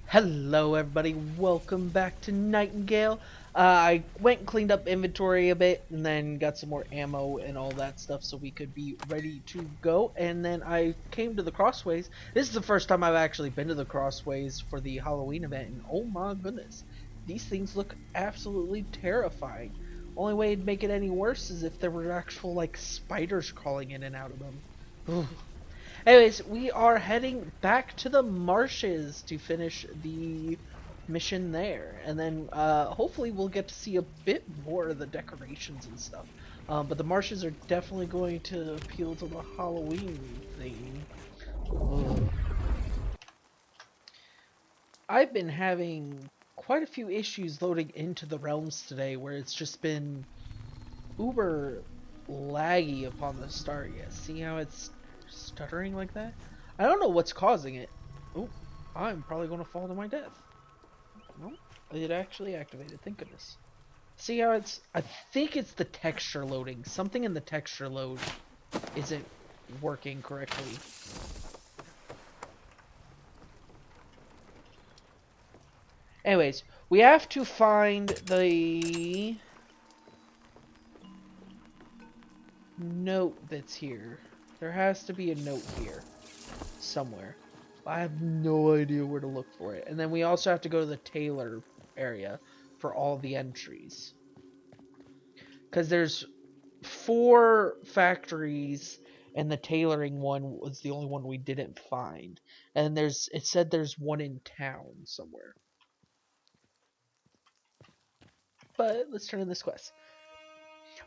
Hello everybody, welcome back to Nightingale. I went and cleaned up inventory a bit and then got some more ammo and all that stuff so we could be ready to go. And then I came to the Crossways. This is the first time I've actually been to the Crossways for the Halloween event, and oh my goodness, these things look absolutely terrifying. Only way it'd make it any worse is if there were actual like spiders crawling in and out of them. Anyways, we are heading back to the marshes to finish the mission there, and then hopefully we'll get to see a bit more of the decorations and stuff. But the marshes are definitely going to appeal to the Halloween theme. Ugh. I've been having quite a few issues loading into the realms today, where it's just been uber laggy upon the start. Yeah, see how it's stuttering like that? I don't know what's causing it. Oh, I'm probably going to fall to my death. No, it actually activated. Thank goodness. See how it's... I think it's the texture loading. Something in the texture load isn't working correctly. Anyways, we have to find the note that's here. There has to be a note here somewhere. I have no idea where to look for it. And then we also have to go to the tailor area for all the entries. Because there's 4 factories and the tailoring one was the only one we didn't find. And it said there's one in town somewhere. But let's turn in this quest.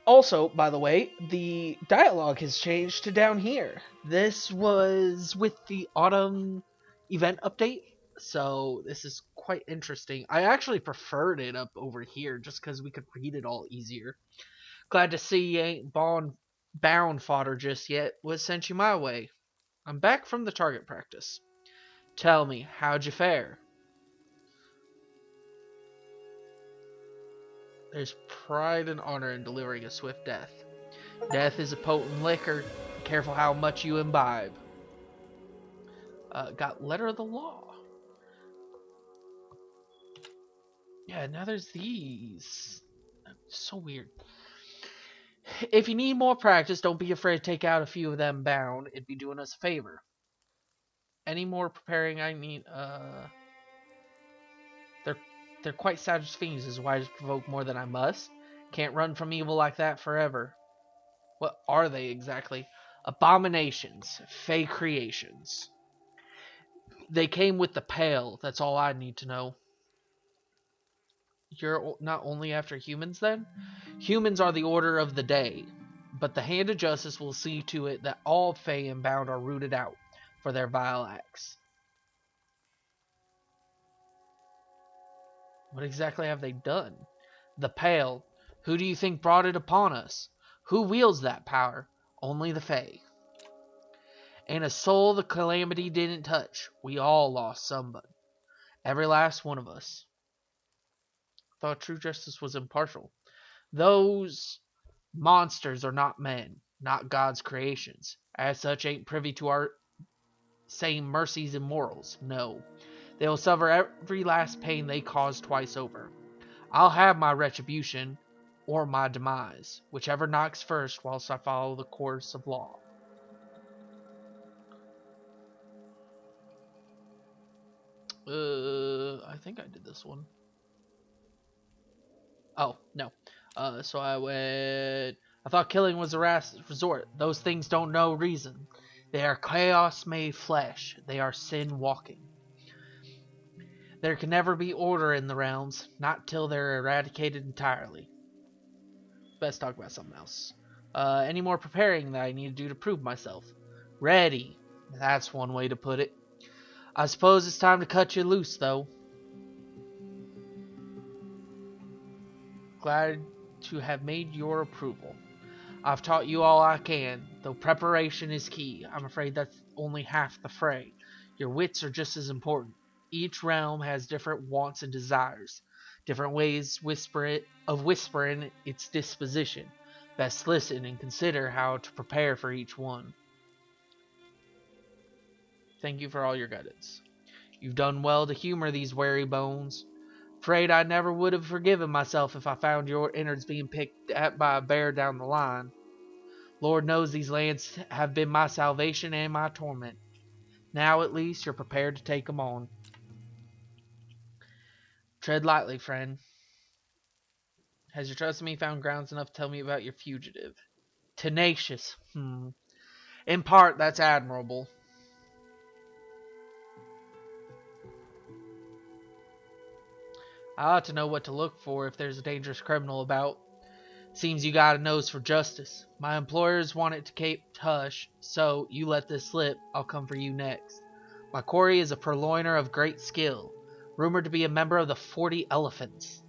Also, by the way, the dialogue has changed to down here. This was with the autumn event update, so this is quite interesting. I actually preferred it up over here just because we could read it all easier. Glad to see you ain't bound fodder just yet. What sent you my way? I'm back from the target practice. Tell me, how'd you fare? There's pride and honor in delivering a swift death. Death is a potent liquor. Be careful how much you imbibe. Got letter of the law. Yeah, now there's these. So weird. If you need more practice, don't be afraid to take out a few of them bound. It'd be doing us a favor. Any more preparing I need? They're they're quite savage fiends, is why I just provoke more than I must. Can't run from evil like that forever. What are they exactly? Abominations, Fae creations. They came with the pale. That's all I need to know. You're not only after humans then? Humans are the order of the day, but the hand of justice will see to it that all Fae and Bound are rooted out for their vile acts. What exactly have they done? The Pale. Who do you think brought it upon us? Who wields that power? Only the Fae. And a soul the calamity didn't touch. We all lost somebody. Every last one of us. Thought true justice was impartial. Those monsters are not men, not God's creations. As such, ain't privy to our same mercies and morals. No. They will suffer every last pain they caused twice over. I'll have my retribution or my demise, whichever knocks first whilst I follow the course of law. I think I did this one. Oh, no. So I thought killing was a last resort. Those things don't know reason. They are chaos made flesh. They are sin walking. There can never be order in the realms, not till they're eradicated entirely. Best talk about something else. Any more preparing that I need to do to prove myself? Ready. That's one way to put it. I suppose it's time to cut you loose, though. Glad to have made your approval. I've taught you all I can, though preparation is key. I'm afraid that's only half the fray. Your wits are just as important. Each realm has different wants and desires, different ways of whispering its disposition. Best listen and consider how to prepare for each one. Thank you for all your guidance. You've done well to humor these wary bones. Afraid I never would have forgiven myself if I found your innards being picked at by a bear down the line. Lord knows these lands have been my salvation and my torment. Now at least you're prepared to take 'em on. Tread lightly, friend. Has your trust in me found grounds enough to tell me about your fugitive? Tenacious. In part, that's admirable. I ought to know what to look for if there's a dangerous criminal about. Seems you got a nose for justice. My employers want it to keep hush, so you let this slip, I'll come for you next. My quarry is a purloiner of great skill, rumored to be a member of the 40 Elephants.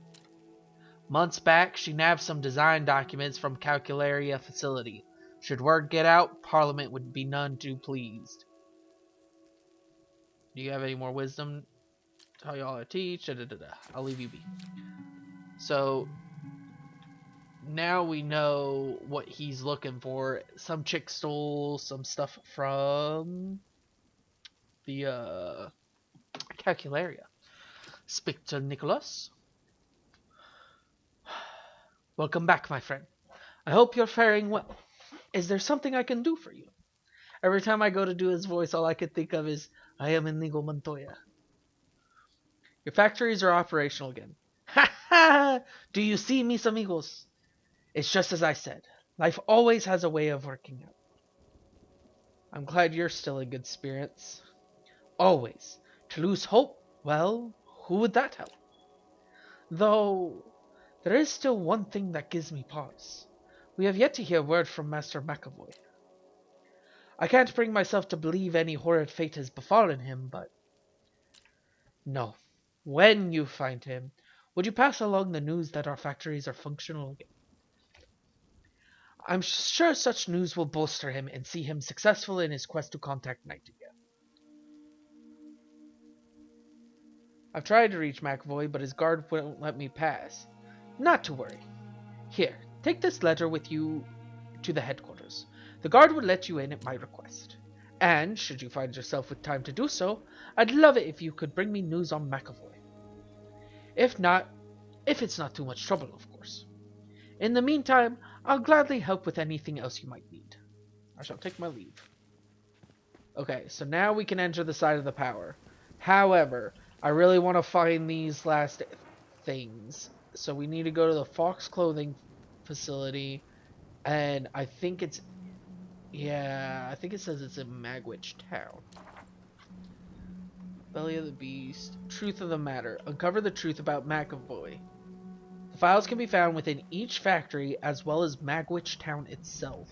Months back, she nabbed some design documents from Calcularia facility. Should word get out, Parliament would be none too pleased. Do you have any more wisdom? Tell y'all I teach. I'll leave you be. So now we know what he's looking for. Some chick stole some stuff from the Calcularia. Speak to Nicholas. Welcome back, my friend. I hope you're faring well. Is there something I can do for you? Every time I go to do his voice, all I can think of is, I am Inigo Montoya. Your factories are operational again. Ha ha! Do you see, mis amigos? It's just as I said. Life always has a way of working out. I'm glad you're still in good spirits. Always. To lose hope, well, who would that help? Though, there is still one thing that gives me pause. We have yet to hear word from Master McAvoy. I can't bring myself to believe any horrid fate has befallen him, but... No. When you find him, would you pass along the news that our factories are functional again? I'm sure such news will bolster him and see him successful in his quest to contact Nightingale. I've tried to reach McAvoy, but his guard won't let me pass. Not to worry. Here, take this letter with you to the headquarters. The guard would let you in at my request. And, should you find yourself with time to do so, I'd love it if you could bring me news on McAvoy. If it's not too much trouble, of course. In the meantime, I'll gladly help with anything else you might need. I shall take my leave. Okay, so now we can enter the side of the power. However, I really want to find these last things. So we need to go to the Fox Clothing facility. And I think it's... Yeah, I think it says it's in Magwitch Town. Belly of the Beast. Truth of the matter. Uncover the truth about McAvoy. The files can be found within each factory as well as Magwitch Town itself.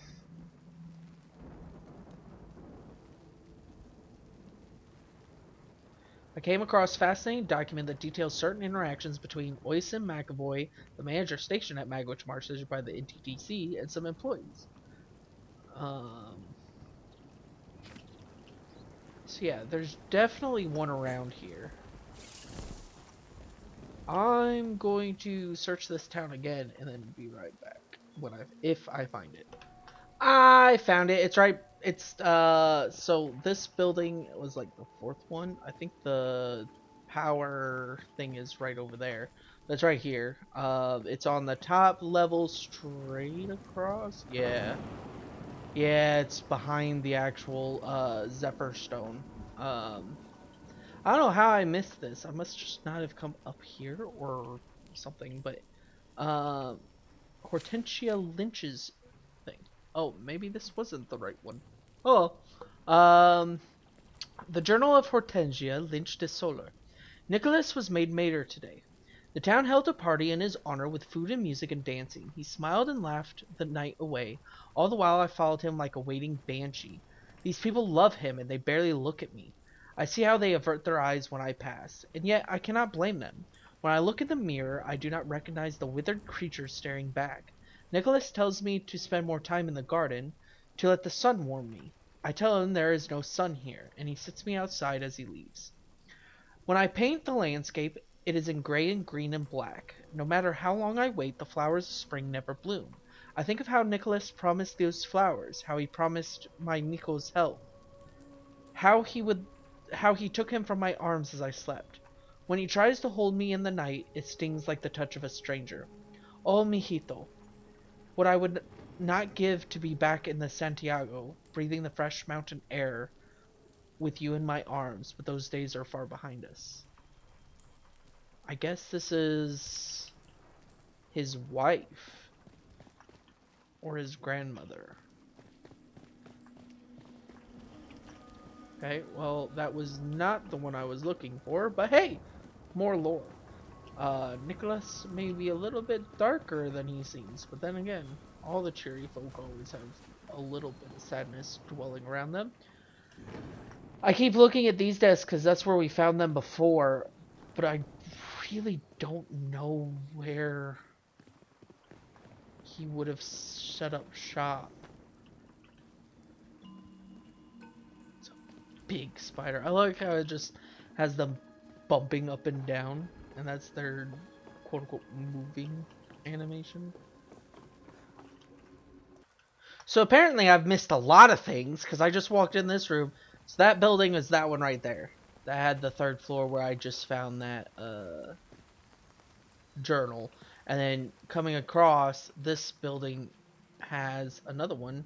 I came across a fascinating document that details certain interactions between Oisin McAvoy, the manager stationed at Magwitch Marshes by the NTDC, and some employees. So yeah, there's definitely one around here. I'm going to search this town again and then be right back if I find it. I found it. It's right. It's so this building was like the fourth one. I think the power thing is right over there. That's right here. It's on the top level straight across. Yeah. Yeah, it's behind the actual Zephyr Stone. I don't know how I missed this. I must just not have come up here or something, but Hortensia Lynch's thing. Oh, maybe this wasn't the right one. Oh, the Journal of Hortensia Lynch de Solar. Nicholas was made mayor today. The town held a party in his honor with food and music and dancing. He smiled and laughed the night away. All the while I followed him like a waiting banshee. These people love him and they barely look at me. I see how they avert their eyes when I pass, and yet I cannot blame them. When I look in the mirror, I do not recognize the withered creature staring back. Nicholas tells me to spend more time in the garden, to let the sun warm me. I tell him there is no sun here, and he sits me outside as he leaves. When I paint the landscape, it is in gray and green and black. No matter how long I wait, the flowers of spring never bloom. I think of how Nicholas promised those flowers, how he promised my Nico's health, how he would how he took him from my arms as I slept. When he tries to hold me in the night, it stings like the touch of a stranger. Oh, mijito, what I would not give to be back in the Santiago, breathing the fresh mountain air with you in my arms, but those days are far behind us. I guess this is his wife or his grandmother. Okay, well, that was not the one I was looking for, but hey, more lore. Nicholas may be a little bit darker than he seems, but then again, all the cheery folk always have a little bit of sadness dwelling around them. I keep looking at these desks because that's where we found them before, but I really don't know where he would have set up shop. It's a big spider. I like how it just has them bumping up and down, and that's their quote-unquote moving animation. So apparently I've missed a lot of things because I just walked in this room. So that building is that one right there. That had the third floor where I just found that journal. And then coming across, this building has another one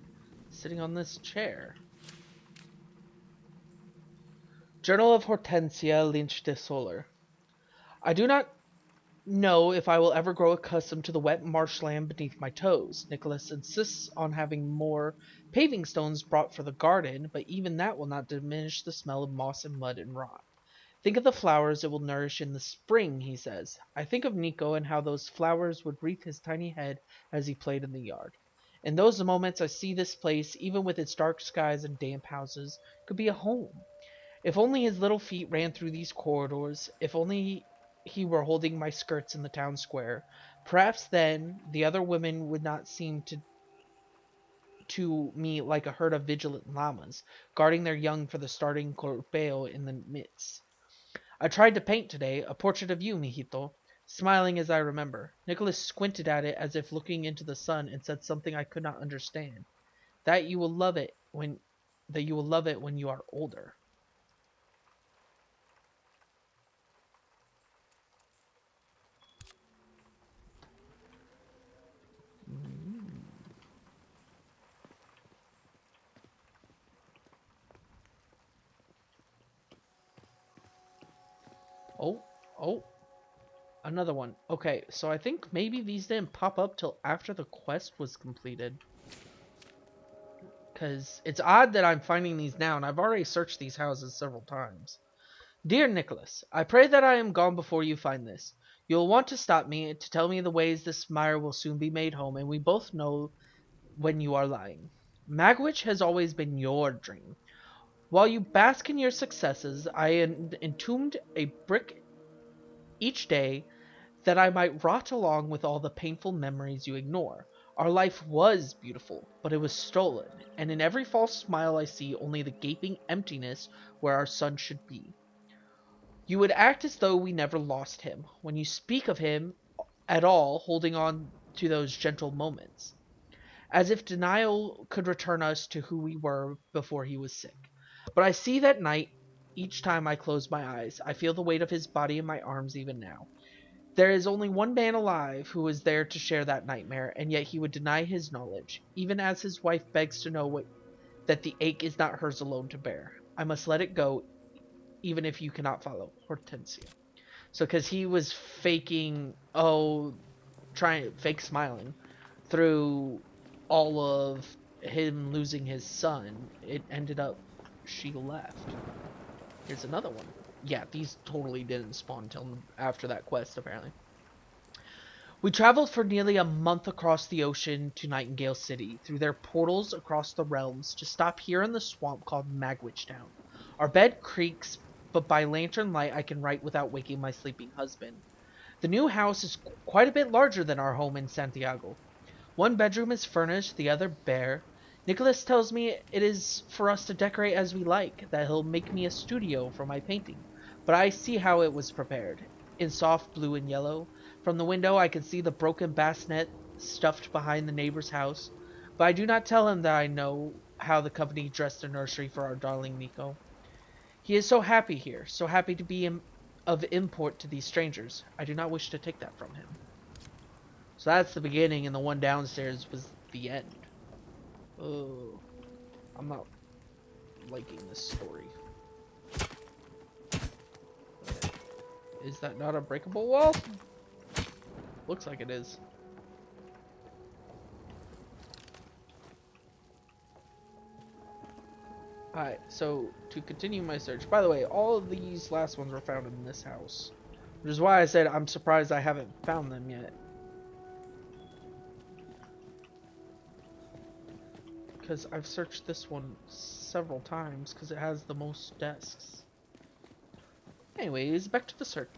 sitting on this chair. Journal of Hortensia Lynch de Solar. I do not know if I will ever grow accustomed to the wet marshland beneath my toes. Nicholas insists on having more paving stones brought for the garden, but even that will not diminish the smell of moss and mud and rot. Think of the flowers it will nourish in the spring, he says. I think of Nico and how those flowers would wreath his tiny head as he played in the yard. In those moments I see this place, even with its dark skies and damp houses, could be a home. If only his little feet ran through these corridors, if only he were holding my skirts in the town square, perhaps then the other women would not seem to me like a herd of vigilant llamas, guarding their young for the starting corpeo in the midst. I tried to paint today a portrait of you, mijito, smiling as I remember. Nicholas squinted at it as if looking into the sun and said something I could not understand. That you will love it when you are older. Mm. Oh, oh, another one. Okay, so I think maybe these didn't pop up till after the quest was completed. Because it's odd that I'm finding these now, and I've already searched these houses several times. Dear Nicholas, I pray that I am gone before you find this. You will want to stop me, to tell me the ways this mire will soon be made home, and we both know when you are lying. Magwitch has always been your dream. While you bask in your successes, I entombed a brick each day that I might rot along with all the painful memories you ignore. Our life was beautiful, but it was stolen, and in every false smile I see only the gaping emptiness where our son should be. You would act as though we never lost him, when you speak of him at all, holding on to those gentle moments, as if denial could return us to who we were before he was sick. But I see that night, each time I close my eyes. I feel the weight of his body in my arms even now. There is only one man alive who was there to share that nightmare, and yet he would deny his knowledge, even as his wife begs to know that the ache is not hers alone to bear. I must let it go, even if you cannot follow. Hortensia. So, because he was faking, fake smiling through all of him losing his son, it ended up she left. Here's another one. Yeah, these totally didn't spawn until after that quest, apparently. We traveled for nearly a month across the ocean to Nightingale City, through their portals across the realms, to stop here in the swamp called Magwitch Town. Our bed creaks, but by lantern light I can write without waking my sleeping husband. The new house is quite a bit larger than our home in Santiago. One bedroom is furnished, the other bare. Nicholas tells me it is for us to decorate as we like, that he'll make me a studio for my painting. But I see how it was prepared, in soft blue and yellow. From the window I can see the broken bassinet stuffed behind the neighbor's house. But I do not tell him that I know how the company dressed the nursery for our darling Nico. He is so happy here, so happy to be of import to these strangers. I do not wish to take that from him. So that's the beginning, and the one downstairs was the end. Oh, I'm not liking this story. Is that not a breakable wall? Looks like it is. Alright, so to continue my search, by the way, all of these last ones were found in this house. Which is why I said I'm surprised I haven't found them yet. Because I've searched this one several times because it has the most desks. Anyways, back to the search.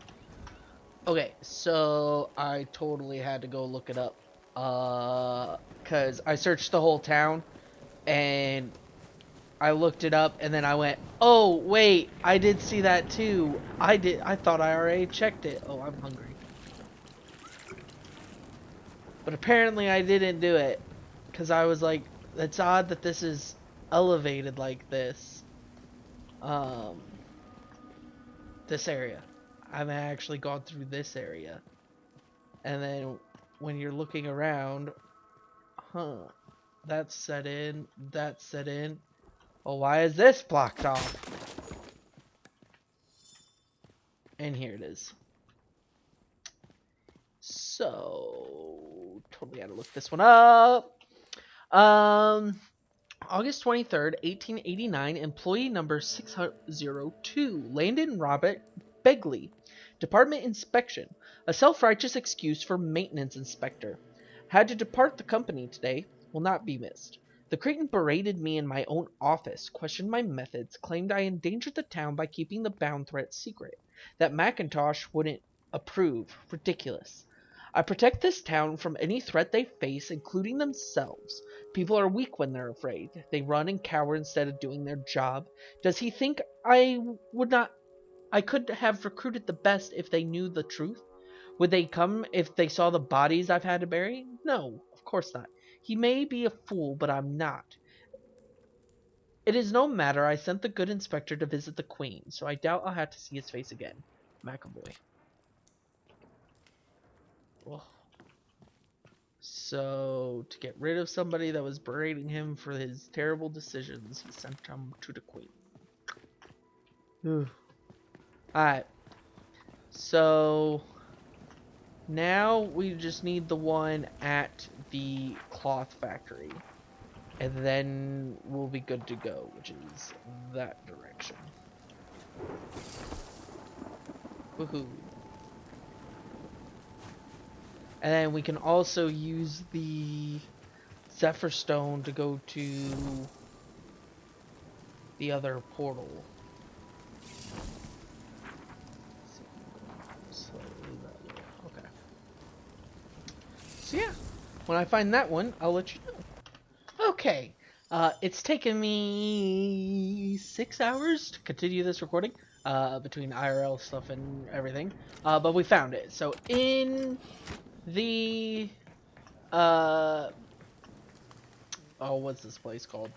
Okay, so I totally had to go look it up. Because I searched the whole town and I looked it up and then I went, oh, wait, I did see that too. I thought I already checked it. Oh, I'm hungry. But apparently I didn't do it. Because I was like, it's odd that this is elevated like this. This area. I haven't actually gone through this area. And then when you're looking around, huh, that's set in, that's set in. Well, why is this blocked off? And here it is. So, totally had to look this one up. August 23rd, 1889, employee number 602, Landon Robert Begley. Department inspection. A self-righteous excuse for maintenance inspector. Had to depart the company today. Will not be missed. The cretin berated me in my own office, questioned my methods, claimed I endangered the town by keeping the bound threat secret. That Macintosh wouldn't approve. Ridiculous. I protect this town from any threat they face, including themselves. People are weak when they're afraid. They run and cower instead of doing their job. Does he think I could have recruited the best if they knew the truth? Would they come if they saw the bodies I've had to bury? No, of course not. He may be a fool, but I'm not. It is no matter. I sent the good inspector to visit the Queen, so I doubt I'll have to see his face again. McAvoy. Ugh. So, to get rid of somebody that was berating him for his terrible decisions, he sent him to the Queen. Alright. So, now we just need the one at the cloth factory. And then we'll be good to go, which is that direction. Woohoo. And then we can also use the Zephyr Stone to go to the other portal. Okay. So yeah, when I find that one, I'll let you know. Okay. It's taken me 6 hours to continue this recording, between IRL stuff and everything. But we found it. So in the, oh, what's this place called?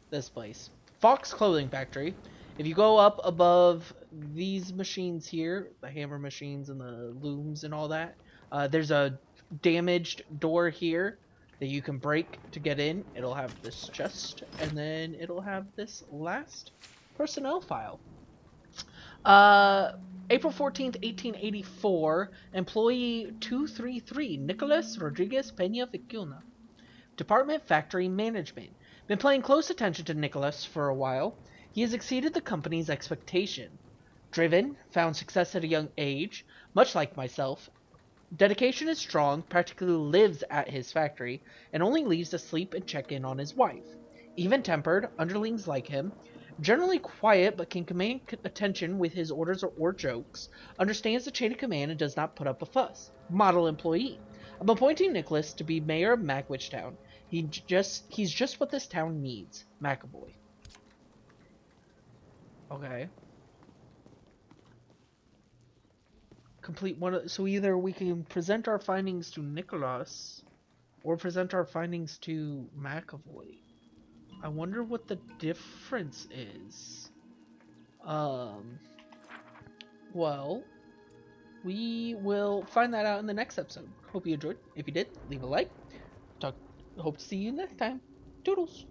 This place. Fox Clothing Factory. If you go up above these machines here, the hammer machines and the looms and all that, there's a damaged door here that you can break to get in. It'll have this chest, and then it'll have this last personnel file. April 14th, 1884, employee 233, Nicholas Rodriguez Peña Vicuna. Department Factory Management. Been paying close attention to Nicholas for a while. He has exceeded the company's expectation. Driven, found success at a young age, much like myself. Dedication is strong, practically lives at his factory, and only leaves to sleep and check in on his wife. Even-tempered, underlings like him. Generally quiet, but can command attention with his orders or jokes. Understands the chain of command and does not put up a fuss. Model employee. I'm appointing Nicholas to be mayor of Magwitch He's just what this town needs. McAvoy. Okay. Complete one. So either we can present our findings to Nicholas, or present our findings to McAvoy. I wonder what the difference is. Um, well, we will find that out in the next episode. Hope you enjoyed. If you did, leave a like. Talk. Hope to see you next time. Toodles.